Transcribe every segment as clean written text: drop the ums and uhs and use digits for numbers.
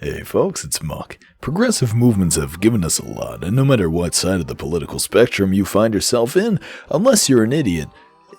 Hey folks, it's Muck. Progressive movements have given us a lot, and no matter what side of the political spectrum you find yourself in, unless you're an idiot,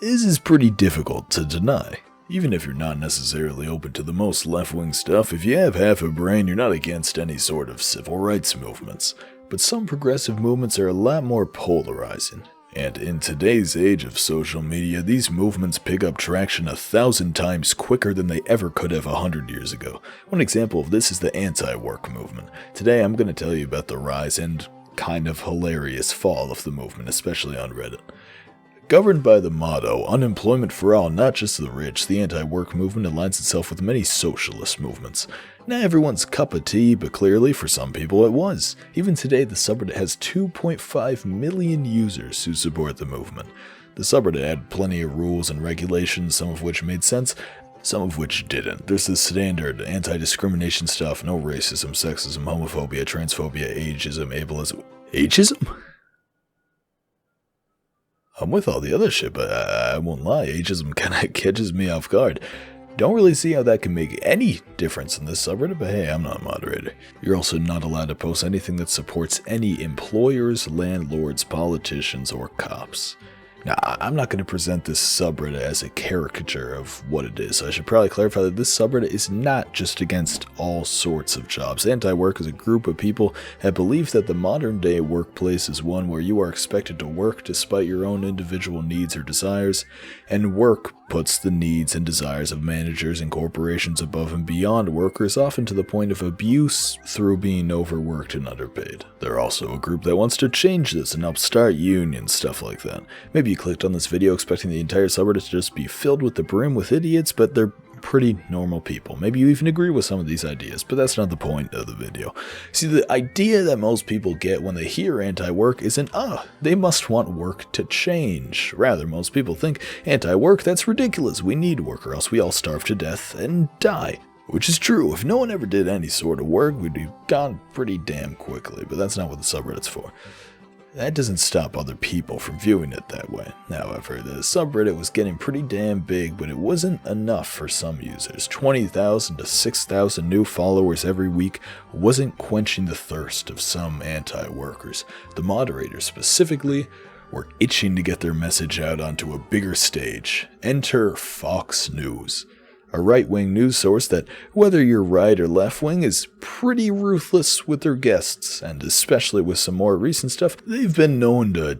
this is pretty difficult to deny. Even if you're not necessarily open to the most left-wing stuff, if you have half a brain, you're not against any sort of civil rights movements. But some progressive movements are a lot more polarizing. And in today's age of social media, these movements pick up traction 1,000 times quicker than they ever could have 100 years ago. One example of this is the anti-work movement. Today I'm going to tell you about the rise and kind of hilarious fall of the movement, especially on Reddit. Governed by the motto, unemployment for all, not just the rich, the anti-work movement aligns itself with many socialist movements. Not everyone's cup of tea, but clearly for some people it was. Even today, the subreddit has 2.5 million users who support the movement. The subreddit had plenty of rules and regulations, some of which made sense, some of which didn't. There's the standard anti-discrimination stuff, no racism, sexism, homophobia, transphobia, ageism, ableism. Ageism? I'm with all the other shit, but I won't lie, ageism kinda catches me off guard. Don't really see how that can make any difference in this subreddit, but hey, I'm not a moderator. You're also not allowed to post anything that supports any employers, landlords, politicians, or cops. Now, I'm not going to present this subreddit as a caricature of what it is. I should probably clarify that this subreddit is not just against all sorts of jobs. Anti-work is a group of people that believe that the modern day workplace is one where you are expected to work despite your own individual needs or desires, and work puts the needs and desires of managers and corporations above and beyond workers, often to the point of abuse through being overworked and underpaid. They're also a group that wants to change this and help start unions, stuff like that. Maybe you clicked on this video expecting the entire subreddit to just be filled with the brim with idiots, but they're pretty normal people. Maybe you even agree with some of these ideas, but that's not the point of the video. See, the idea that most people get when they hear anti-work isn't, they must want work to change. Rather, most people think, anti-work, that's ridiculous, we need work or else we all starve to death and die. Which is true, if no one ever did any sort of work, we'd be gone pretty damn quickly, but that's not what the subreddit's for. That doesn't stop other people from viewing it that way. However, the subreddit was getting pretty damn big, but it wasn't enough for some users. 20,000 to 6,000 new followers every week wasn't quenching the thirst of some anti-workers. The moderators specifically were itching to get their message out onto a bigger stage. Enter Fox News, a right-wing news source that, whether you're right or left-wing, is pretty ruthless with their guests, and especially with some more recent stuff, they've been known to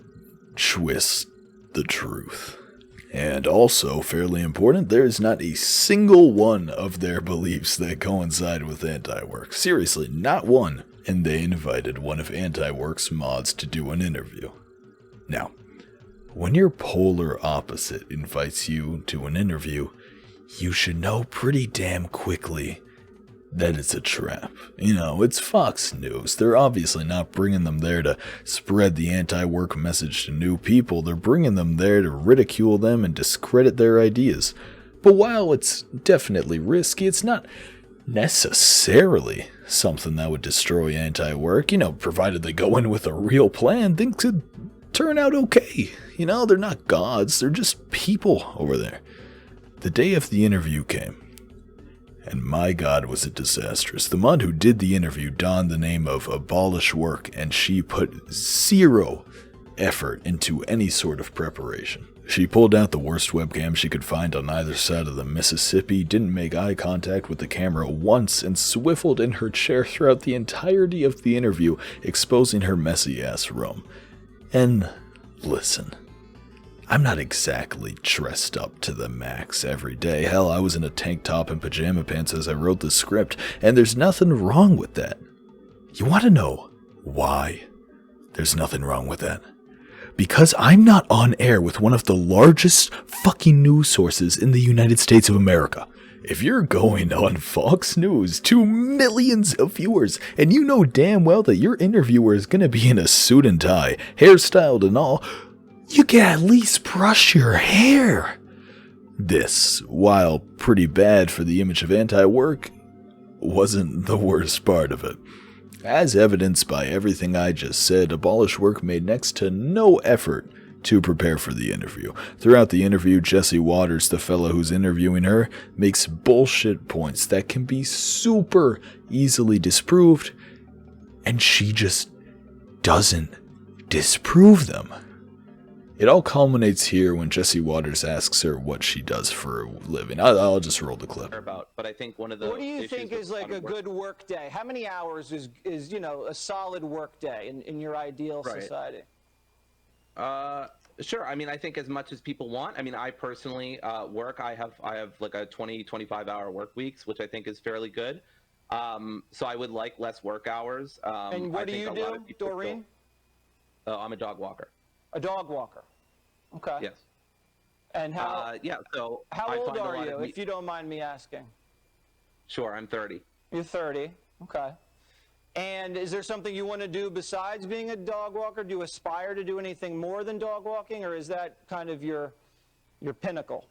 twist the truth. And also, fairly important, there is not a single one of their beliefs that coincide with anti-work. Seriously, not one. And they invited one of anti-work's mods to do an interview. Now, when your polar opposite invites you to an interview, you should know pretty damn quickly that it's a trap. You know, it's Fox News. They're obviously not bringing them there to spread the anti-work message to new people. They're bringing them there to ridicule them and discredit their ideas. But while it's definitely risky, it's not necessarily something that would destroy anti-work. You know, provided they go in with a real plan, things could turn out okay. You know, they're not gods, they're just people over there. The day of the interview came, and my god was it disastrous. The mod who did the interview donned the name of Abolish Work, and she put zero effort into any sort of preparation. She pulled out the worst webcam she could find on either side of the Mississippi, didn't make eye contact with the camera once, and swiveled in her chair throughout the entirety of the interview, exposing her messy-ass room. And listen, I'm not exactly dressed up to the max every day. Hell, I was in a tank top and pajama pants as I wrote the script, and there's nothing wrong with that. You want to know why there's nothing wrong with that? Because I'm not on air with one of the largest fucking news sources in the United States of America. If you're going on Fox News to millions of viewers, and you know damn well that your interviewer is going to be in a suit and tie, hairstyled and all, you can at least brush your hair. This, while pretty bad for the image of anti-work, wasn't the worst part of it. As evidenced by everything I just said, Abolish Work made next to no effort to prepare for the interview. Throughout the interview, Jesse Waters, the fellow who's interviewing her, makes bullshit points that can be super easily disproved, and she just doesn't disprove them. It all culminates here when Jesse Waters asks her what she does for a living. I'll just roll the clip. But I think one of the what do you think is like a good work day? How many hours is a solid work day in your ideal society? Sure. I mean, I think as much as people want. I mean, I personally work. I have like a 25 hour work weeks, which I think is fairly good. So I would like less work hours. And what do you do, Doreen? I'm a dog walker. A dog walker. Okay. Yes. And how? So how old are you, if you don't mind me asking? Sure, I'm 30. You're 30. Okay. And is there something you want to do besides being a dog walker? Do you aspire to do anything more than dog walking, or is that kind of your pinnacle?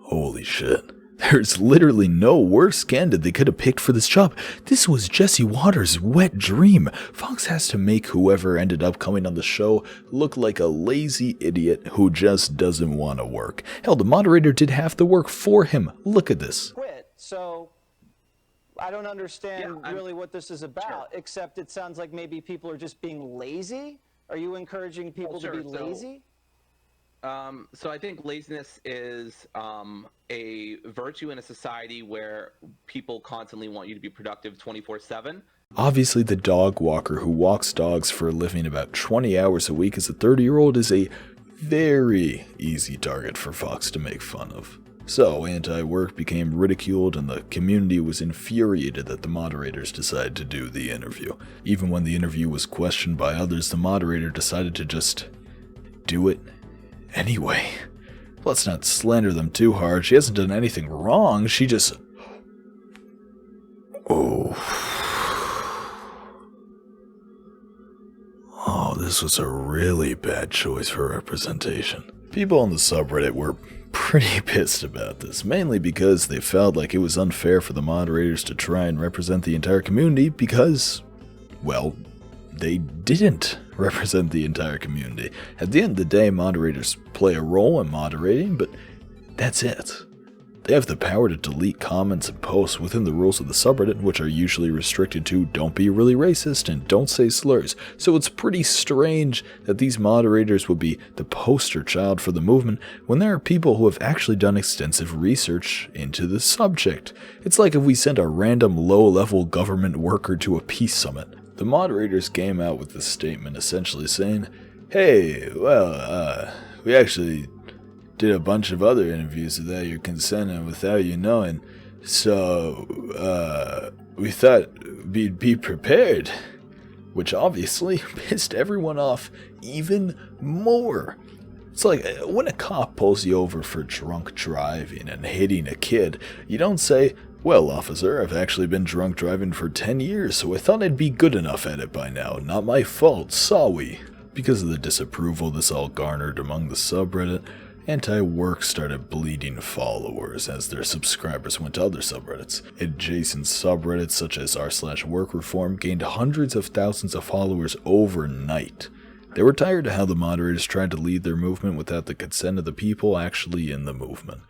Holy shit. There's literally no worse candidate they could have picked for this job. This was Jesse Waters' wet dream. Fox has to make whoever ended up coming on the show look like a lazy idiot who just doesn't want to work. Hell, the moderator did half the work for him. Look at this. Quit. So I don't understand really what this is about, except it sounds like maybe people are just being lazy. Are you encouraging people to be lazy? So I think laziness is a virtue in a society where people constantly want you to be productive 24/7. Obviously, the dog walker who walks dogs for a living about 20 hours a week as a 30-year-old is a very easy target for Fox to make fun of. So, AntiWork became ridiculed and the community was infuriated that the moderators decided to do the interview. Even when the interview was questioned by others, the moderator decided to just do it anyway. Let's not slander them too hard. She hasn't done anything wrong. She just... Oh, this was a really bad choice for representation. People on the subreddit were pretty pissed about this, mainly because they felt like it was unfair for the moderators to try and represent the entire community because, well, they didn't represent the entire community. At the end of the day, moderators play a role in moderating, but that's it. They have the power to delete comments and posts within the rules of the subreddit, which are usually restricted to don't be really racist and don't say slurs. So it's pretty strange that these moderators would be the poster child for the movement when there are people who have actually done extensive research into the subject. It's like if we sent a random low-level government worker to a peace summit. The moderators came out with this statement essentially saying, hey, well, we actually did a bunch of other interviews without your consent and without you knowing, so we thought we'd be prepared, which obviously pissed everyone off even more. It's like when a cop pulls you over for drunk driving and hitting a kid, you don't say, well, officer, I've actually been drunk driving for 10 years, so I thought I'd be good enough at it by now. Not my fault, sorry. Because of the disapproval this all garnered among the subreddit, AntiWork started bleeding followers as their subscribers went to other subreddits. Adjacent subreddits such as r/workreform gained hundreds of thousands of followers overnight. They were tired of how the moderators tried to lead their movement without the consent of the people actually in the movement.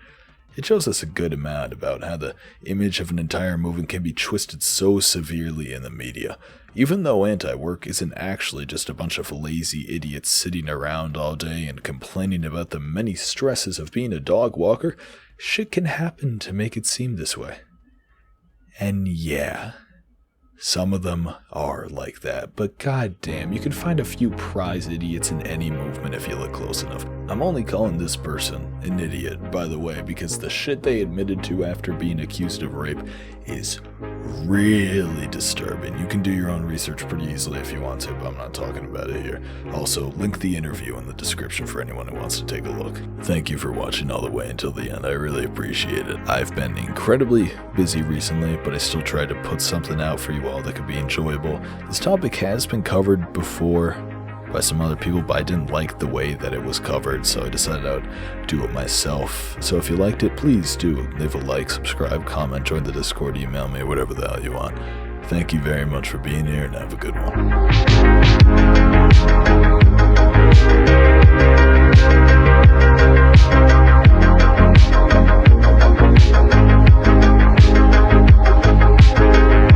It shows us a good amount about how the image of an entire movement can be twisted so severely in the media. Even though AntiWork isn't actually just a bunch of lazy idiots sitting around all day and complaining about the many stresses of being a dog walker, shit can happen to make it seem this way. And yeah, some of them are like that, but goddamn, you can find a few prize idiots in any movement if you look close enough. I'm only calling this person an idiot, by the way, because the shit they admitted to after being accused of rape is really disturbing. You can do your own research pretty easily if you want to, but I'm not talking about it here. Also, link the interview in the description for anyone who wants to take a look. Thank you for watching all the way until the end. I really appreciate it. I've been incredibly busy recently, but I still try to put something out for you all that could be enjoyable. This topic has been covered before by some other people, but I didn't like the way that it was covered, so I decided I would do it myself. So if you liked it, please do leave a like, subscribe, comment, join the Discord, email me, whatever the hell you want. Thank you very much for being here, and have a good one.